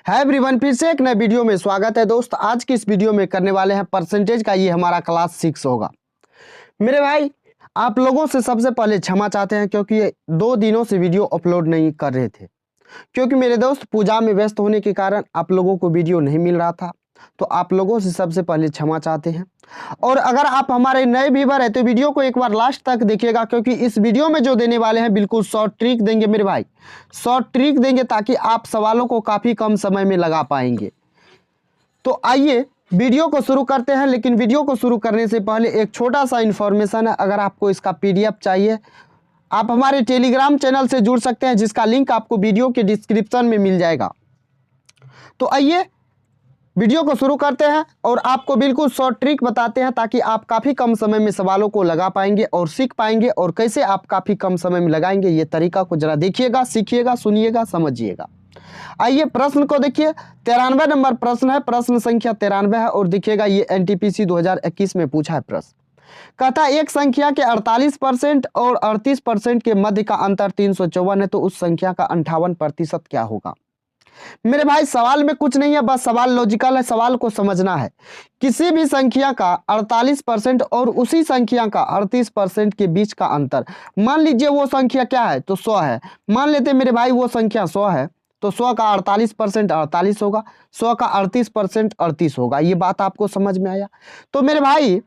है एवरीवन, फिर से एक नए वीडियो में स्वागत है। दोस्त, आज की इस वीडियो में करने वाले हैं परसेंटेज का। ये हमारा क्लास 6 होगा। मेरे भाई, आप लोगों से सबसे पहले क्षमा चाहते हैं क्योंकि ये 2 दिनों से वीडियो अपलोड नहीं कर रहे थे, क्योंकि मेरे दोस्त पूजा में व्यस्त होने के कारण आप लोगों को वीडियो नहीं मिल रहा था। तो आप लोगों से सबसे पहले क्षमा चाहते हैं। और अगर आप हमारे नए व्यूअर हैं तो वीडियो को एक बार लास्ट तक देखिएगा, क्योंकि इस वीडियो में जो देने वाले हैं बिल्कुल शॉर्ट ट्रिक देंगे मेरे भाई, शॉर्ट ट्रिक देंगे ताकि आप सवालों को काफ़ी कम समय में लगा पाएंगे। तो आइए वीडियो को शुरू करते हैं। लेकिन वीडियो को शुरू करने से पहले एक छोटा सा इन्फॉर्मेशन है। अगर आपको इसका PDF चाहिए, आप हमारे टेलीग्राम चैनल से जुड़ सकते हैं, जिसका लिंक आपको वीडियो के डिस्क्रिप्शन में मिल जाएगा। तो आइए वीडियो को शुरू करते हैं और आपको बिल्कुल शॉर्ट ट्रिक बताते हैं ताकि आप काफ़ी कम समय में सवालों को लगा पाएंगे और सीख पाएंगे। और कैसे आप काफ़ी कम समय में लगाएंगे, ये तरीका को जरा देखिएगा, सीखिएगा, सुनिएगा, समझिएगा। आइए प्रश्न को देखिए। 93 नंबर प्रश्न है, प्रश्न संख्या 93 है। और देखिएगा, ये NTPC 2021 में पूछा है प्रश्न। कहता है एक संख्या के 48% और 38% के मध्य का अंतर 354 है, तो उस संख्या का 58% क्या होगा। मेरे भाई, सवाल में कुछ नहीं है, बस सवाल लॉजिकल है, सवाल को समझना है। किसी भी संख्या का 48% और उसी संख्या का 38% के बीच का अंतर, मान लीजिए वो संख्या क्या है, तो 100 है। मान लेते मेरे भाई वो संख्या 100 है, तो 100 का 48% 48 होगा, 100 का 38% 38 होगा। ये बात आपको समझ में आया। तो मेरे भाई,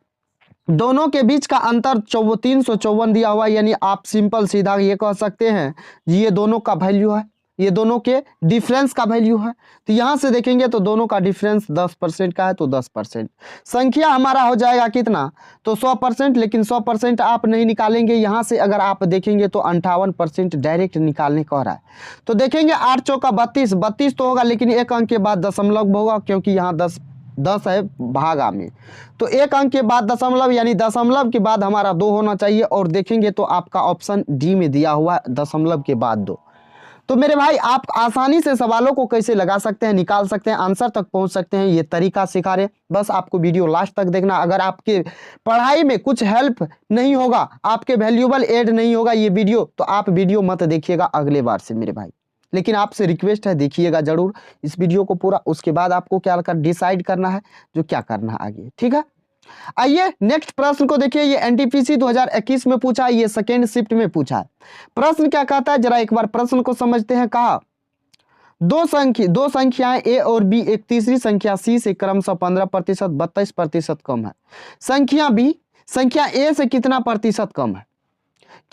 दोनों के बीच का अंतर 354 दिया हुआ, यानी आप सिंपल सीधा ये कह सकते हैं ये दोनों का वैल्यू है, ये दोनों के डिफरेंस का वैल्यू है। तो यहां से देखेंगे तो दोनों का डिफरेंस 10% का है, तो 10%। संख्या हमारा हो जाएगा कितना, तो 100%। लेकिन 100% आप नहीं निकालेंगे यहां से, अगर आप देखेंगे तो 58% डायरेक्ट निकालने कह रहा है। तो देखेंगे 8 चौका 32, 32 तो होगा, लेकिन एक अंक के बाद दशमलव होगा, क्योंकि यहाँ 10 है भागा में। तो एक अंक के बाद दशमलव, यानी दशमलव के बाद हमारा 2 होना चाहिए। और देखेंगे तो आपका ऑप्शन डी में दिया हुआ है, दशमलव के बाद 2। तो मेरे भाई, आप आसानी से सवालों को कैसे लगा सकते हैं, निकाल सकते हैं, आंसर तक पहुंच सकते हैं, ये तरीका सिखा रहे। बस आपको वीडियो लास्ट तक देखना। अगर आपके पढ़ाई में कुछ हेल्प नहीं होगा, आपके वैल्यूएबल ऐड नहीं होगा ये वीडियो, तो आप वीडियो मत देखिएगा अगले बार से मेरे भाई। लेकिन आपसे रिक्वेस्ट है, देखिएगा जरूर इस वीडियो को पूरा। उसके बाद आपको क्या डिसाइड करना है, जो क्या करना है आगे, ठीक है। आइए नेक्स्ट प्रश्न को देखिए। ये NTPC 2021 में पूछा है, ये सेकेंड शिफ्ट में पूछा है। प्रश्न क्या कहता है, जरा एक बार प्रश्न को समझते हैं। कहा दो संख्याएं A और B एक तीसरी संख्या C से क्रमशः 15%, 32% कम है। संख्या B संख्या A से कितना प्रतिशत कम है।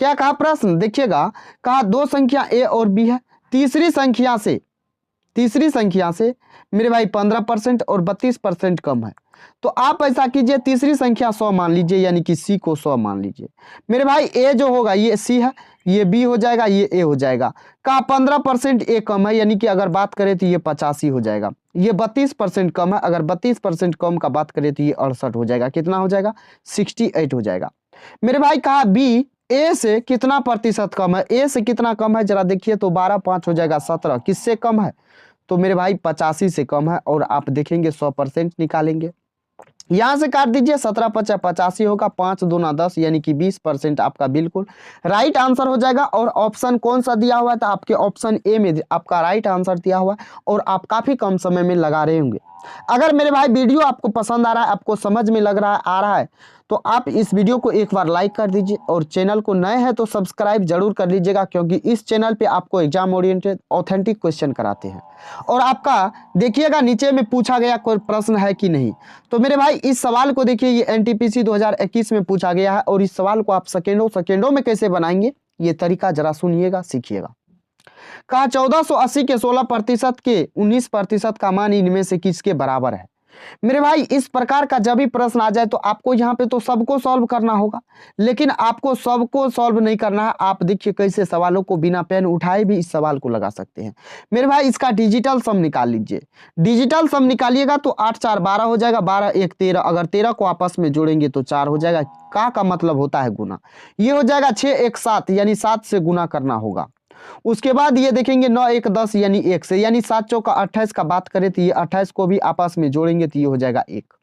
क्या कहा प्रश्न, देखिएगा। कहा दो संख्या A और B है, तीसरी संख्या से मेरे भाई 15% और 32% कम है। तो आप ऐसा कीजिए, तीसरी संख्या 100 मान लीजिए, यानी कि C को 100 मान लीजिए। मेरे भाई, A जो होगा ये C है, ये B हो जाएगा, ये A हो जाएगा। कहा 15% A कम है, यानी कि अगर बात करें तो ये 85 हो जाएगा। ये 32% कम है, अगर 32% कम का बात करें तो ये 68 हो जाएगा। कितना हो जाएगा, 68 हो जाएगा। मेरे भाई, कहा B A से कितना प्रतिशत कम है। A से कितना कम है, जरा देखिए तो 12 5 हो जाएगा 17। किससे कम है, तो मेरे भाई 85 से कम है। और आप देखेंगे 100% निकालेंगे, यहां से काट दीजिए, 17 5 85 होगा, 5 दूना 10, यानी कि 20% आपका बिल्कुल राइट आंसर हो जाएगा। और ऑप्शन कौन सा दिया हुआ है, तो आपके ऑप्शन A में आपका राइट आंसर दिया हुआ है। और आप काफी कम समय में लगा रहे होंगे। अगर मेरे भाई वीडियो आपको पसंद आ रहा है, आपको समझ में लग रहा है, आ रहा है, तो आप इस वीडियो को एक बार लाइक कर दीजिए। और चैनल को नए हैं तो सब्सक्राइब जरूर कर लीजिएगा, क्योंकि इस चैनल पे आपको एग्जाम ओरिएंटेड ऑथेंटिक क्वेश्चन कराते हैं। और आपका देखिएगा नीचे में पूछा गया कोई प्रश्न है कि नहीं। तो मेरे भाई, इस सवाल को देखिए, ये NTPC 2021 में पूछा गया है। और इस सवाल को आप सेकेंडों में कैसे बनाएंगे, ये तरीका जरा सुनिएगा, सीखिएगा। कहा 1480 के 16% के 19% का मान इनमें से किसके बराबर है। मेरे भाई, इस प्रकार का जब भी प्रश्न आ जाए तो आपको यहाँ पे तो सबको सॉल्व करना होगा, लेकिन आपको सबको सॉल्व नहीं करना है। आप देखिए कैसे सवालों को बिना पेन उठाए भी इस सवाल को लगा सकते हैं। मेरे भाई, इसका डिजिटल सम निकाल लीजिए। डिजिटल सम निकालिएगा तो 8 4 12 हो जाएगा, 12 1 13। अगर 13 को आपस में जोड़ेंगे तो 4 हो जाएगा। का मतलब होता है गुना, ये हो जाएगा 6 1 7, यानी 7 से गुना करना होगा। उसके बाद ये देखेंगे 9 1 10, यानी 1 से, यानी 7 चौका 28 का बात करें तो ये 28 को भी आपस में जोड़ेंगे तो ये हो जाएगा 1।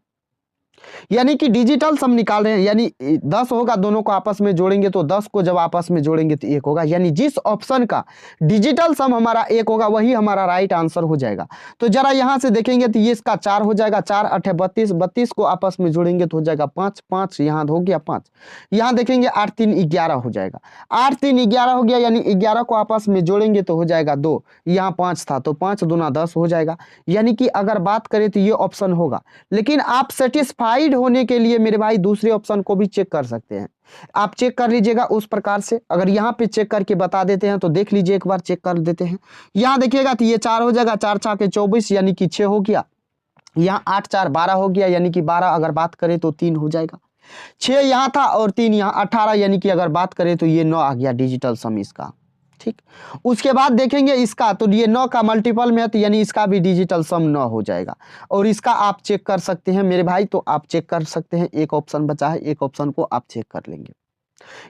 यानी कि डिजिटल सम निकाल रहे हैं, यानी 10 होगा, दोनों को आपस में जोड़ेंगे तो 10 को जब आपस में जोड़ेंगे तो 1 होगा, यानी जिस ऑप्शन का डिजिटल सम हमारा 1 होगा वही हमारा राइट आंसर हो जाएगा। तो जरा यहाँ से देखेंगे तो ये इसका 4 हो जाएगा, 4 8 32, 32 को आपस में जोड़ेंगे तो हो जाएगा 5, 5 यहाँ हो गया 5, यहाँ देखेंगे 8 3 11 हो जाएगा, 8 3 11 हो गया, यानी 11 को आपस में जोड़ेंगे तो हो जाएगा 2, यहाँ 5 था तो 5 दूना 10 हो जाएगा। यानी कि अगर बात करें तो ये ऑप्शन होगा, लेकिन आप सेटिस्फाइड होने के लिए मेरे भाई दूसरे ऑप्शन को भी चेक कर सकते हैं। आप चेक कर लीजिएगा उस प्रकार से, अगर यहाँ पे चेक करके बता देते हैं तो देख लीजिए, एक बार चेक कर देते हैं। यहाँ देखिएगा तो ये 4 हो जाएगा, 4 4 के 24 यानी कि 6 हो गया, यहाँ 8 4 12 हो गया, यानी कि 12 अगर बात करें तो 3 हो जाएगा, 6 यहाँ था और 3 यहाँ 18, यानी कि अगर बात करें तो ये 9 आ गया डिजिटल सम इसका। ठीक, उसके बाद देखेंगे इसका, तो ये 9 का मल्टीपल में है तो यानी इसका भी डिजिटल सम 9 हो जाएगा, और इसका आप चेक कर सकते हैं मेरे भाई, तो आप चेक कर सकते हैं, एक ऑप्शन बचा है, एक ऑप्शन को आप चेक कर लेंगे।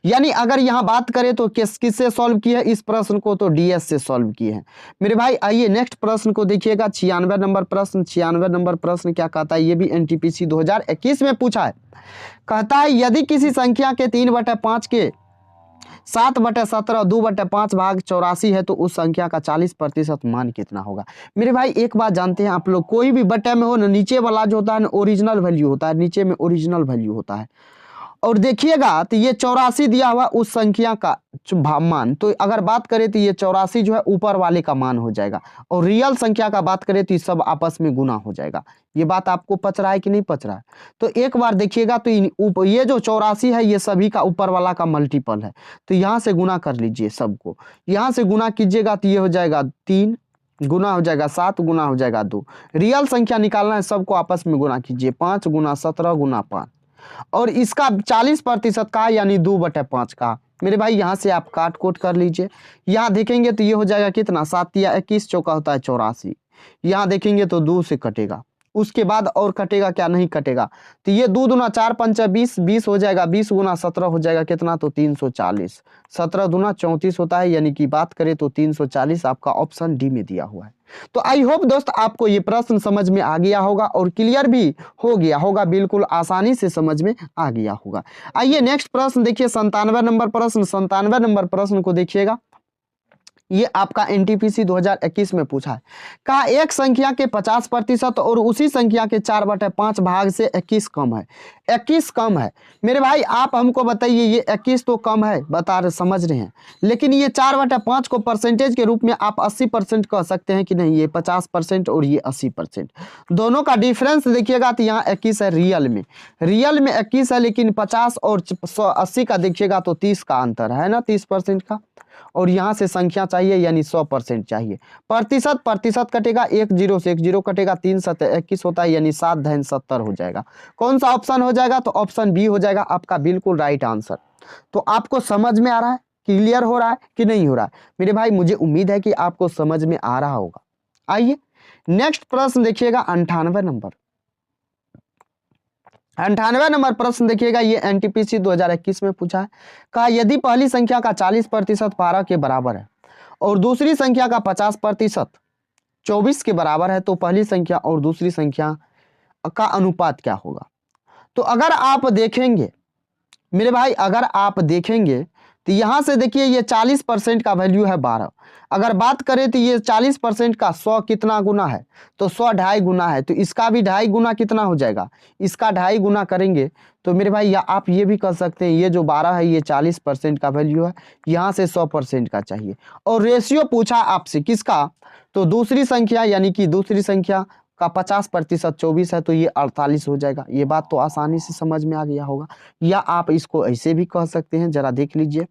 यानी अगर यहाँ बात करें तो किससे सॉल्व किया है इस प्रश्न को, तो डीएस से सॉल्व किए हैं मेरे भाई। आइए नेक्स्ट प्रश्न को देखिएगा, 96 नंबर प्रश्न। 96 नंबर प्रश्न क्या कहता है, ये भी एनटीपीसी 2021 में पूछा है। कहता है यदि किसी संख्या के 3/5 के 7/17 2/5 भाग 84 है तो उस संख्या का 40% मान कितना होगा। मेरे भाई एक बात जानते हैं आप लोग, कोई भी बटे में हो ना, नीचे वाला जो होता है ना ओरिजिनल वैल्यू होता है, नीचे में ओरिजिनल वैल्यू होता है। और देखिएगा तो ये 84 दिया हुआ उस संख्या का मान, तो अगर बात करें तो ये 84 जो है ऊपर वाले का मान हो जाएगा, और रियल संख्या का बात करें तो ये सब आपस में गुना हो जाएगा। ये बात आपको पच रहा है कि नहीं पच रहा है, तो एक बार देखिएगा तो ये जो 84 है ये सभी का ऊपर वाला का मल्टीपल है, तो यहाँ से गुना कर लीजिए सबको, यहाँ से गुना कीजिएगा तो ये हो जाएगा 3 गुना हो जाएगा 7 गुना हो जाएगा 2। रियल संख्या निकालना है, सबको आपस में गुना कीजिए, 5 गुना 17 गुना 5, और इसका 40% का यानी 2/5 का। मेरे भाई यहाँ से आप काट कोट कर लीजिए, यहाँ देखेंगे तो ये हो जाएगा कितना, 7 या 21 चौका होता है 84, यहाँ देखेंगे तो 2 से कटेगा, उसके बाद और कटेगा क्या, नहीं कटेगा, तो ये 2 दूना 4 5 20, 20 हो जाएगा, 20 गुना 17 हो जाएगा कितना, तो 340, 17 दूना 34 होता है, यानी कि बात करें तो 340 आपका ऑप्शन डी में दिया हुआ है। तो आई होप दोस्त आपको ये प्रश्न समझ में आ गया होगा और क्लियर भी हो गया होगा, बिल्कुल आसानी से समझ में आ गया होगा। आइए नेक्स्ट प्रश्न देखिए, 97 नंबर प्रश्न। 97 नंबर प्रश्न को देखिएगा, ये आपका एनटीपीसी 2021 में पूछा है। कहा एक संख्या के 50% और उसी संख्या के 4/5 भाग से 21 कम है। 21 कम है मेरे भाई, आप हमको बताइए, ये 21 तो कम है, बता रहे समझ रहे हैं, लेकिन ये 4/5 को परसेंटेज के रूप में आप 80% कह सकते हैं कि नहीं, ये 50% और ये 80%, दोनों का डिफरेंस देखिएगा तो यहाँ 21 है, रियल में 21 है, लेकिन 50 और 80 का देखिएगा तो 30 का अंतर है ना, 30% का, और यहाँ से संख्या चाहिए यानी 100% चाहिए। प्रतिशत कटेगा, 1 0 से 1 0 कटेगा, 3 7 21 होता है, यानी 7 धन 70 हो जाएगा। कौन सा ऑप्शन हो जाएगा, तो ऑप्शन बी हो जाएगा आपका बिल्कुल राइट आंसर। तो आपको समझ में आ रहा है, क्लियर हो रहा है कि नहीं हो रहा है मेरे भाई, मुझे उम्मीद है कि आपको समझ में आ रहा होगा। आइए नेक्स्ट प्रश्न देखिएगा, 98 नंबर। 98 नंबर प्रश्न देखिएगा, ये एनटीपीसी 2021 में पूछा है। कहा यदि पहली संख्या का 40% 12 के बराबर है और दूसरी संख्या का 50% 24 के बराबर है तो पहली संख्या और दूसरी संख्या का अनुपात क्या होगा। तो अगर आप देखेंगे मेरे भाई, अगर आप देखेंगे तो यहाँ से देखिए ये 40% का वैल्यू है 12, अगर बात करें तो ये 40% का 100 कितना गुना है, तो 100 2.5 गुना है, तो इसका भी 2.5 गुना कितना हो जाएगा, इसका 2.5 गुना करेंगे तो मेरे भाई या आप ये भी कर सकते हैं, ये जो 12 है ये 40% का वैल्यू है, यहाँ से 100% का चाहिए। और रेशियो पूछा आपसे किसका, तो दूसरी संख्या, यानी कि दूसरी संख्या का 50% 24 है तो ये 48 हो जाएगा। ये बात तो आसानी से समझ में आ गया होगा, या आप इसको ऐसे भी कह सकते हैं, जरा देख लीजिए,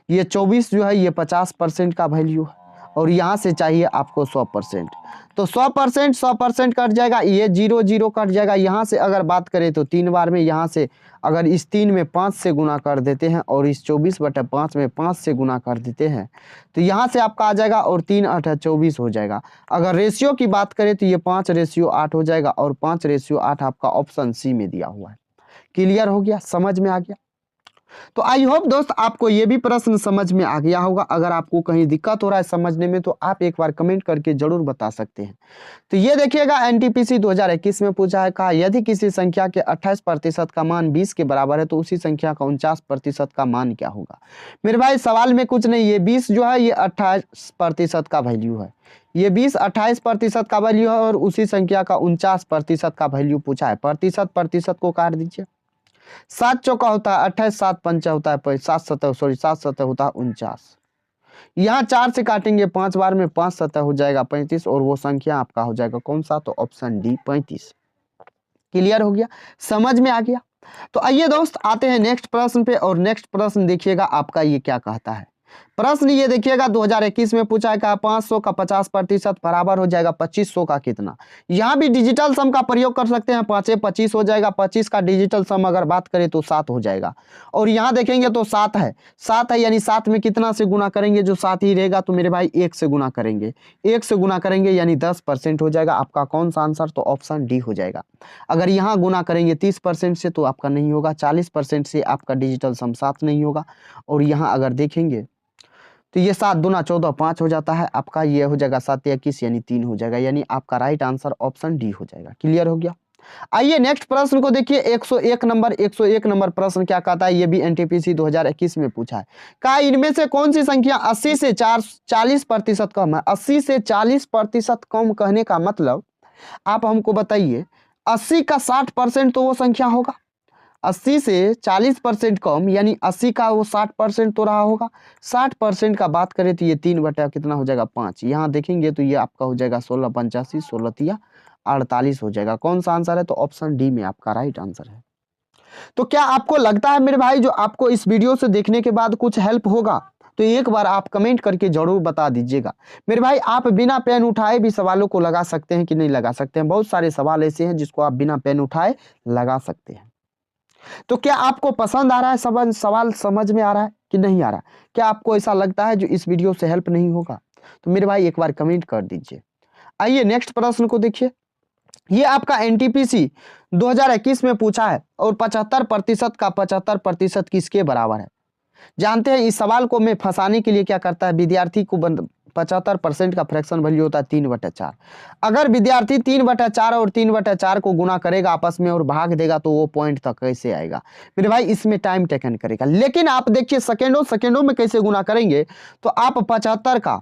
ये 24 जो है ये 50% का वैल्यू है, और यहाँ से चाहिए आपको 100%, तो 100% कट जाएगा, ये 0 0 कट जाएगा। यहाँ से अगर बात करें तो 3 बार में, यहाँ से अगर इस 3 में 5 से गुना कर देते हैं और इस 24/5 में 5 से गुना कर देते हैं तो यहाँ से आपका आ जाएगा, और 3 8 24 हो जाएगा। अगर रेशियो की बात करें तो ये 5:8 हो जाएगा, और 5:8 आपका ऑप्शन सी में दिया हुआ है। क्लियर हो गया, समझ में आ गया। तो आई होप दोस्त आपको ये भी प्रश्न समझ में आ गया होगा। अगर आपको कहीं दिक्कत हो रहा है समझने में तो आप एक बार कमेंट करके जरूर बता सकते हैं। तो ये देखिएगा एनटीपीसी 2021 में पूछा है, कहा यदि किसी संख्या के 28% का मान 20 के बराबर है तो उसी संख्या का 49% का मान क्या होगा। मेरे भाई सवाल में कुछ नहीं, ये 20 जो है ये 28% का वैल्यू है, ये 20 28% का वैल्यू है और उसी संख्या का 49% का वैल्यू पूछा है। प्रतिशत प्रतिशत को काट दीजिए, 7 चौका होता है 28, 7 पंचा होता है 7 सतह, सॉरी 7 सतह होता है 49। यहाँ 4 से काटेंगे 5 बार में 5 सतह हो जाएगा 35 और वो संख्या आपका हो जाएगा कौन सा, तो ऑप्शन डी 35। क्लियर हो गया, समझ में आ गया। तो आइए दोस्त आते हैं नेक्स्ट प्रश्न पे और नेक्स्ट प्रश्न देखिएगा आपका ये क्या कहता है। प्रश्न ये देखिएगा 2021 में पूछा है कि 500 का 50% बराबर हो जाएगा 2500 का कितना। यहाँ भी डिजिटल सम का प्रयोग कर सकते हैं, 5 25 हो जाएगा, 25 का डिजिटल सम अगर बात करें तो 7 हो जाएगा। और यहाँ देखेंगे तो 7 है, 7 है यानी 7 में कितना से गुना करेंगे, जो 7 ही रहेगा तो मेरे भाई 1 से गुना करेंगे, 1 से गुना करेंगे यानी 10% हो जाएगा। आपका कौन सा आंसर, तो ऑप्शन डी हो जाएगा। अगर यहाँ गुना करेंगे 30% से तो आपका नहीं होगा, 40% से आपका डिजिटल सम 7 नहीं होगा। और यहाँ अगर देखेंगे तो ये 7 दूना 14 5 हो जाता है, आपका ये हो जाएगा 7 21 यानी 3 हो जाएगा, यानी आपका राइट आंसर ऑप्शन डी हो जाएगा। क्लियर हो गया। आइए नेक्स्ट प्रश्न को देखिए 101 नंबर प्रश्न क्या कहता है, ये भी एनटीपीसी 2021 में पूछा है। कहा इनमें से कौन सी संख्या 80 से 40% कम है। 80 से 40% कम कहने का मतलब आप हमको बताइए, 80 का 60% तो वो संख्या होगा, 80 से 40% कम यानी 80 का वो 60% तो रहा होगा। 60% का बात करें तो ये 3 बटा कितना हो जाएगा 5। यहाँ देखेंगे तो ये आपका हो जाएगा 16 85 16 तिया 48 हो जाएगा। कौन सा आंसर है, तो ऑप्शन डी में आपका राइट आंसर है। तो क्या आपको लगता है मेरे भाई जो आपको इस वीडियो से देखने के बाद कुछ हेल्प होगा, तो एक बार आप कमेंट करके जरूर बता दीजिएगा। मेरे भाई आप बिना पेन उठाए भी सवालों को लगा सकते हैं कि नहीं लगा सकते हैं। बहुत सारे सवाल ऐसे हैं जिसको आप बिना पेन उठाए लगा सकते हैं। तो क्या आपको पसंद आ रहा है, सवाल समझ में आ रहा है कि नहीं आ रहा। क्या आपको ऐसा लगता है जो इस वीडियो से हेल्प नहीं होगा, तो मेरे भाई एक बार कमेंट कर दीजिए। आइए नेक्स्ट प्रश्न को देखिए, ये आपका एनटीपीसी 2021 में पूछा है और 75% का 75% किसके बराबर है। जानते हैं इस सवाल को मैं फंसाने के लिए क्या करता है, विद्यार्थी को 75% का फ्रैक्शन वैल्यू होता है 3/4। अगर विद्यार्थी 3/4 और 3/4 को गुना करेगा आपस में और भाग देगा तो वो पॉइंट तक कैसे आएगा। मेरे भाई इसमें टाइम टेकन करेगा, लेकिन आप देखिए सेकेंडों में कैसे गुना करेंगे। तो आप 75 का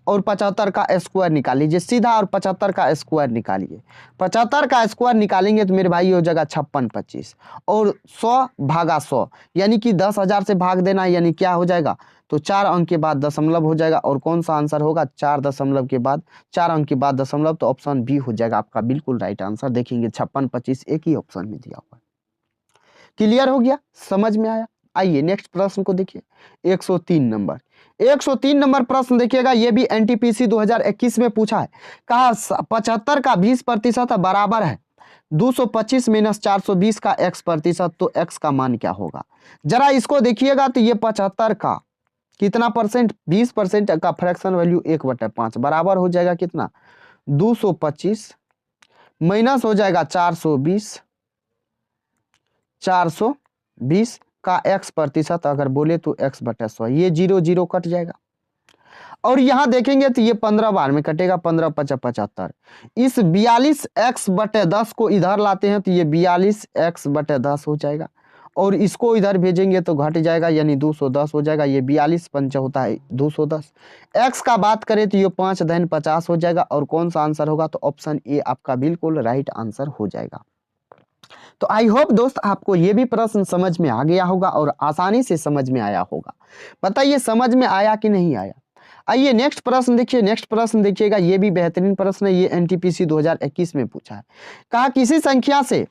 और 75 का स्क्वायर निकाल लीजिए सीधा, और 75 का स्क्वायर निकालिए। 75 का स्क्वायर निकालेंगे तो मेरे भाई हो जाएगा 56 25 और 100 भागा 100 यानी कि 10,000 से भाग देना, यानी क्या हो जाएगा, तो 4 अंक के बाद दशमलव हो जाएगा। और कौन सा आंसर होगा, 4 दशमलव के बाद 4 अंक के बाद दशमलव, तो ऑप्शन बी हो जाएगा आपका बिल्कुल राइट आंसर। देखेंगे 56 25 एक ही ऑप्शन में दिया हुआ है। क्लियर हो गया, समझ में आया। आइए नेक्स्ट प्रश्न को देखिए 103 नंबर प्रश्न देखिएगा, ये भी एनटीपीसी 2021 में पूछा है। कहा 75 का 20% बराबर है 225 - 420 का x%, तो x का मान क्या होगा। जरा इसको देखिएगा तो ये 75 का कितना परसेंट, 20% का फ्रैक्शन वैल्यू 1/5 बराबर हो जाएगा कितना 225 माइनस हो जाएगा 420 का x% अगर बोले तो x/100, ये 0 0 कट जाएगा। और यहां देखेंगे तो ये 15 बार में कटेगा, 15 5 75। इस 42x/10 को इधर लाते हैं तो ये 42x/10 हो जाएगा, और इसको इधर भेजेंगे तो घट जाएगा यानी 210 हो जाएगा। ये 42 पंच होता है 210। x का बात करें तो ये 5 - 50 हो जाएगा। और कौन सा आंसर होगा, तो ऑप्शन ए आपका बिल्कुल राइट आंसर हो जाएगा। तो आई होप दोस्त आपको ये भी प्रश्न समझ में आ गया होगा और आसानी से समझ में आया होगा। बताइए समझ में आया कि नहीं आया। आइए नेक्स्ट प्रश्न देखिए, नेक्स्ट प्रश्न देखिएगा, ये भी बेहतरीन प्रश्न है, ये एनटीपीसी 2021 में पूछा है। कहा किसी संख्या से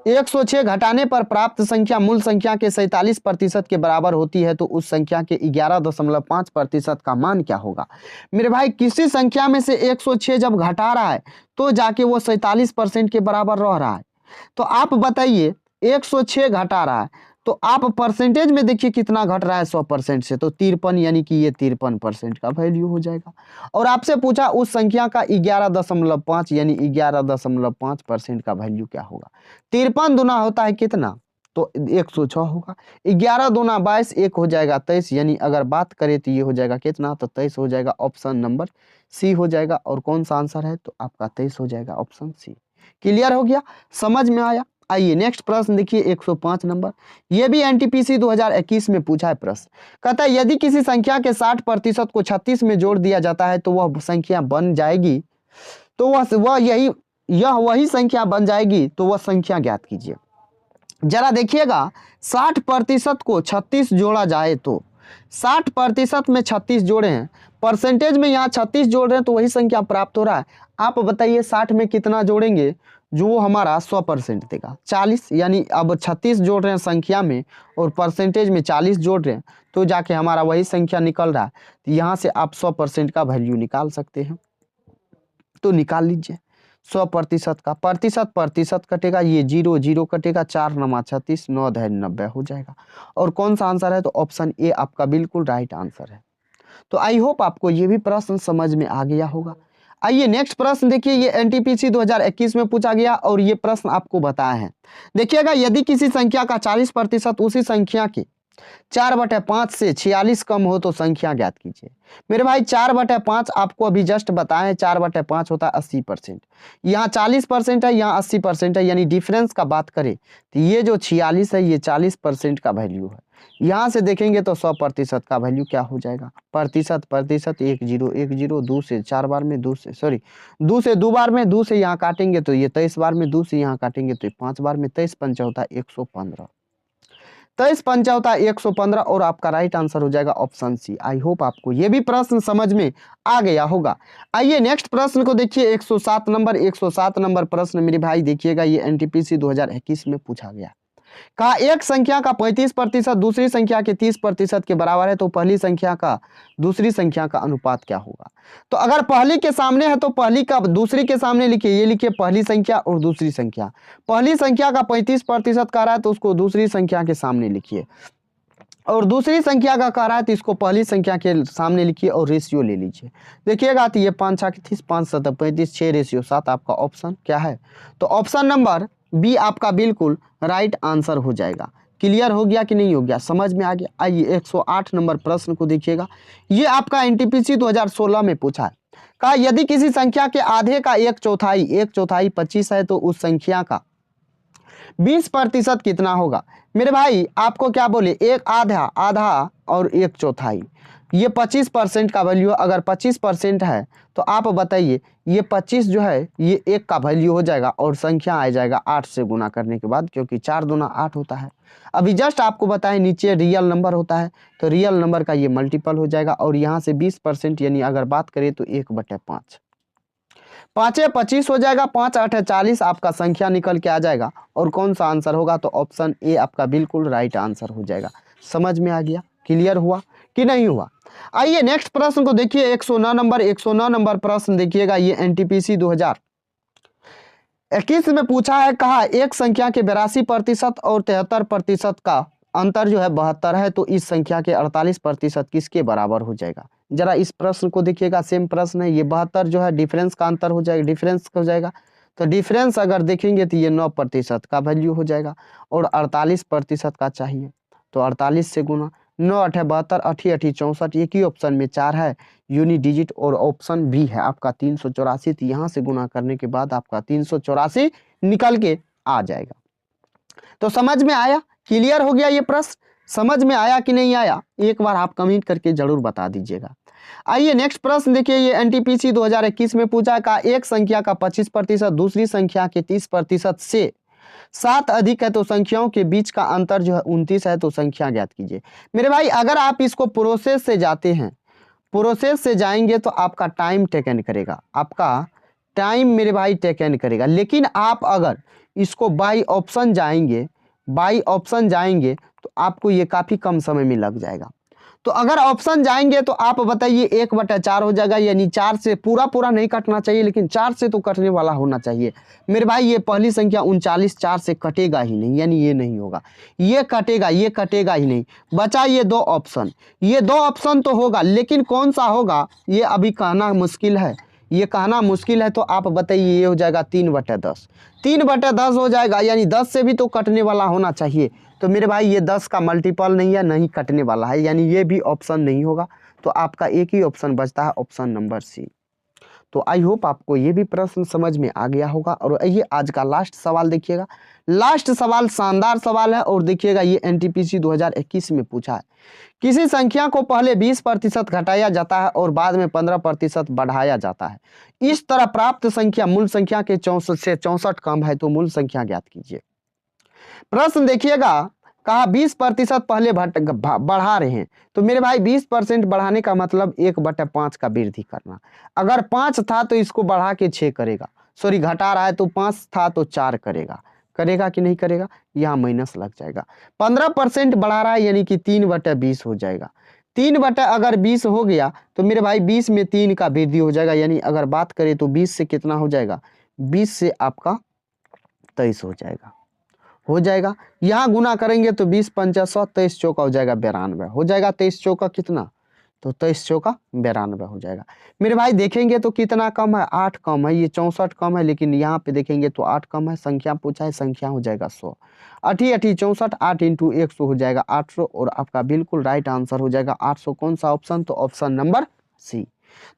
106 घटाने पर प्राप्त संख्या मूल संख्या के 47% के बराबर होती है तो उस संख्या के 11.5% का मान क्या होगा। मेरे भाई किसी संख्या में से 106 जब घटा रहा है तो जाके वो 47% के बराबर रह रहा है। तो आप बताइए 106 घटा रहा है तो आप परसेंटेज में देखिए कितना घट रहा है 100% से, तो 53 यानी कि ये 53% का वैल्यू हो जाएगा। और आपसे पूछा उस संख्या का 11.5 यानी 11.5% का वैल्यू क्या होगा। 53 दुना होता है कितना, तो 106 होगा। 11 दूना 22, 1 हो जाएगा 23, यानी अगर बात करें तो ये हो जाएगा कितना, तो 23 हो जाएगा। ऑप्शन नंबर सी हो जाएगा। और कौन सा आंसर है, तो आपका 23 हो जाएगा, ऑप्शन सी। क्लियर हो गया, समझ में आया। आइए नेक्स्ट प्रश्न देखिए 105 नंबर। ये भी एनटीपीसी 2021 में पूछा है प्रश्न। कहता है यदि किसी संख्या के 60% को 36 में जोड़ दिया जाता है तो वह संख्या बन जाएगी, तो यह वही संख्या बन जाएगी, तो वह संख्या ज्ञात कीजिए। जरा देखिएगा, 60% को 36 जोड़ा जाए तो 60% में 36 जोड़े हैं, परसेंटेज में यहाँ 36 जोड़ रहे हैं, तो वही संख्या प्राप्त हो रहा है। आप बताइए 60 में कितना जोड़ेंगे जो वो हमारा 100% देगा, 40। यानी अब 36 जोड़ रहे हैं संख्या में और परसेंटेज में 40 जोड़ रहे हैं, तो जाके हमारा वही संख्या निकल रहा है। तो यहाँ से आप 100% का वैल्यू निकाल सकते हैं, तो निकाल लीजिए। 100% का प्रतिशत कटेगा, ये 0 0 कटेगा, 4 9 36, 9 90 हो जाएगा। और कौन सा आंसर है, तो ऑप्शन ए आपका बिल्कुल राइट आंसर है। तो आई होप आपको ये भी प्रश्न समझ में आ गया होगा। आइए नेक्स्ट प्रश्न देखिए, ये एनटीपीसी 2021 में पूछा गया और ये प्रश्न आपको बताया है। देखिएगा, यदि किसी संख्या का 40% उसी संख्या के 4/5 से 46 कम हो तो संख्या ज्ञात कीजिए। मेरे भाई 4/5 आपको अभी जस्ट बताएं, 4/5 होता है 80%। यहाँ 40% है, यहाँ 80% है, यानी डिफरेंस का बात करें तो ये जो 46 है ये 40% का वैल्यू है। यहाँ से देखेंगे तो 100% का वैल्यू क्या हो जाएगा, प्रतिशत 1 0 1 0, 2 से 4 बार में, 2 से 2 बार में, 2 से यहाँ काटेंगे तो ये 23 बार में, 2 से यहाँ काटेंगे तो 5 बार में, 23 5 होता है 115, 23 5 होता है 115। और आपका राइट आंसर हो जाएगा ऑप्शन सी। आई होप आपको ये भी प्रश्न समझ में आ गया होगा। आइए नेक्स्ट प्रश्न को देखिए 107 नंबर। 107 नंबर प्रश्न मेरे भाई देखिएगा, ये एनटीपीसी 2021 में पूछा गया। कहा एक संख्या का 35% दूसरी संख्या के 30% के बराबर है तो पहली संख्या का दूसरी संख्या का अनुपात क्या होगा। तो अगर पहली के सामने है तो पहली का दूसरी के सामने लिखिए, ये लिखिए पहली संख्या और दूसरी संख्या। पहली संख्या का 35% कह रहा है तो उसको दूसरी संख्या के सामने लिखिए, और दूसरी संख्या का कह रहा है तो इसको पहली संख्या के सामने लिखिए और रेशियो ले लीजिए। देखिएगा तो ये 5 6 30, 5 7 35, 6 रेशियो 7 आपका ऑप्शन क्या है, तो ऑप्शन नंबर बी आपका बिल्कुल राइट आंसर हो जाएगा। क्लियर हो गया कि नहीं हो गया, समझ में आ गया। आइए 108 नंबर प्रश्न को देखिएगा, ये आपका एनटीपीसी 2016 में पूछा है। कहा यदि किसी संख्या के आधे का 1/4 25 है तो उस संख्या का 20% कितना होगा। मेरे भाई आपको क्या बोले, एक आधा और 1/4, ये 25% का वैल्यू। अगर 25% है तो आप बताइए ये 25 जो है ये 1 का वैल्यू हो जाएगा और संख्या आ जाएगा 8 से गुना करने के बाद, क्योंकि 4 दूना 8 होता है। अभी जस्ट आपको बताएं नीचे रियल नंबर होता है तो रियल नंबर का ये मल्टीपल हो जाएगा, और यहाँ से 20% यानी अगर बात करें तो 1/5, 5 25 हो जाएगा, 5 8 40 आपका संख्या निकल के आ जाएगा। और कौन सा आंसर होगा, तो ऑप्शन ए आपका बिल्कुल राइट आंसर हो जाएगा। समझ में आ गया, क्लियर हुआ कि नहीं हुआ। आइए नेक्स्ट प्रश्न को देखिए 109 नंबर। 109 नंबर प्रश्न देखिएगा, ये एनटीपीसी 2021 में पूछा है। कहा एक संख्या के 82% और 73% का अंतर जो है 72 है तो इस संख्या के 48% किसके बराबर हो जाएगा। जरा इस प्रश्न को देखिएगा, सेम प्रश्न है। ये 72 जो है डिफरेंस का अंतर हो जाएगा, डिफरेंस हो जाएगा, तो डिफरेंस अगर देखेंगे तो ये 9% का वैल्यू हो जाएगा, और 48% का चाहिए तो 48 से गुना, 9 8 72, 8 8 64, एक ही ऑप्शन में 4 है यूनिट डिजिट, और ऑप्शन बी है आपका 384। तो यहाँ से गुना करने के बाद आपका 384 निकल के आ जाएगा। तो समझ में आया, क्लियर हो गया ये प्रश्न, समझ में आया कि नहीं आया, एक बार आप कमेंट करके जरूर बता दीजिएगा। आइए नेक्स्ट प्रश्न देखिए, ये एनटीपीसी 2021 में पूछा का एक संख्या का 25% दूसरी संख्या के 30% से 7 अधिक है तो संख्याओं के बीच का अंतर जो है 29 है तो संख्या ज्ञात कीजिए। मेरे भाई अगर आप इसको प्रोसेस से जाते हैं, प्रोसेस से जाएंगे तो आपका टाइम टेकन करेगा, आपका टाइम मेरे भाई टेकन करेगा। लेकिन आप अगर इसको बाई ऑप्शन जाएंगे तो आपको ये काफ़ी कम समय में लग जाएगा। तो अगर ऑप्शन जाएंगे तो आप बताइए 1/4 हो जाएगा, यानी 4 से पूरा नहीं कटना चाहिए, लेकिन 4 से तो कटने वाला होना चाहिए। मेरे भाई ये पहली संख्या 39 4 से कटेगा ही नहीं, यानी ये नहीं होगा, ये कटेगा ही नहीं। बचा ये 2 ऑप्शन, ये 2 ऑप्शन तो होगा, लेकिन कौन सा होगा ये अभी कहना मुश्किल है, ये कहना मुश्किल है। तो आप बताइए ये हो जाएगा 3/10, 3/10 हो जाएगा, यानी 10 से भी तो कटने वाला होना चाहिए, तो मेरे भाई ये 10 का मल्टीपल नहीं है, नहीं कटने वाला है, यानी ये भी ऑप्शन नहीं होगा। तो आपका एक ही ऑप्शन बचता है, ऑप्शन नंबर सी। तो आई होप आपको ये भी प्रश्न समझ में आ गया होगा। और आइए आज का लास्ट सवाल देखिएगा। लास्ट सवाल शानदार सवाल है और देखिएगा ये एनटीपीसी 2021 में पूछा है। किसी संख्या को पहले 20% घटाया जाता है और बाद में 15% बढ़ाया जाता है। इस तरह प्राप्त संख्या मूल संख्या के 64 से 64 कम है, तो मूल संख्या ज्ञात कीजिए। प्रश्न देखिएगा, कहा 20% पहले बढ़ा रहे हैं, तो मेरे भाई 20% बढ़ाने का मतलब 1/5 का वृद्धि करना। अगर 5 था तो इसको बढ़ा के 6 करेगा, सॉरी घटा रहा है तो 5 था तो 4 करेगा। करेगा कि नहीं करेगा, यहाँ माइनस लग जाएगा। 15% बढ़ा रहा है यानी कि 3/20 हो जाएगा। 3/20 हो गया तो मेरे भाई 20 में 3 का वृद्धि हो जाएगा, यानी अगर बात करें तो 20 से कितना हो जाएगा, 20 से आपका 23 हो जाएगा। यहाँ गुना करेंगे तो 20 पंचा 100, 23 चौका हो जाएगा 92 हो जाएगा। 23 चौका कितना, तो 23 चौका 92 हो जाएगा। मेरे भाई देखेंगे तो कितना कम है, 8 कम है, ये 64 कम है, लेकिन यहाँ पे देखेंगे तो 8 कम है। संख्या पूछा है, संख्या हो जाएगा 100। 8 8 64, 8 इंटू 100 हो जाएगा 800, और आपका बिल्कुल राइट आंसर हो जाएगा 800। कौन सा ऑप्शन, तो ऑप्शन नंबर सी।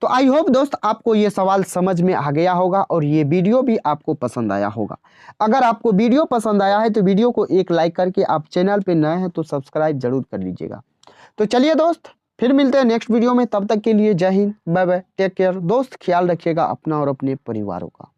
तो आई होप दोस्त आपको ये सवाल समझ में आ गया होगा और ये वीडियो भी आपको पसंद आया होगा। अगर आपको वीडियो पसंद आया है तो वीडियो को एक लाइक करके, आप चैनल पे नए हैं तो सब्सक्राइब जरूर कर लीजिएगा। तो चलिए दोस्त, फिर मिलते हैं नेक्स्ट वीडियो में। तब तक के लिए जय Hind, bye bye, take care. दोस्त ख्याल रखिएगा अपना और अपने परिवारों का।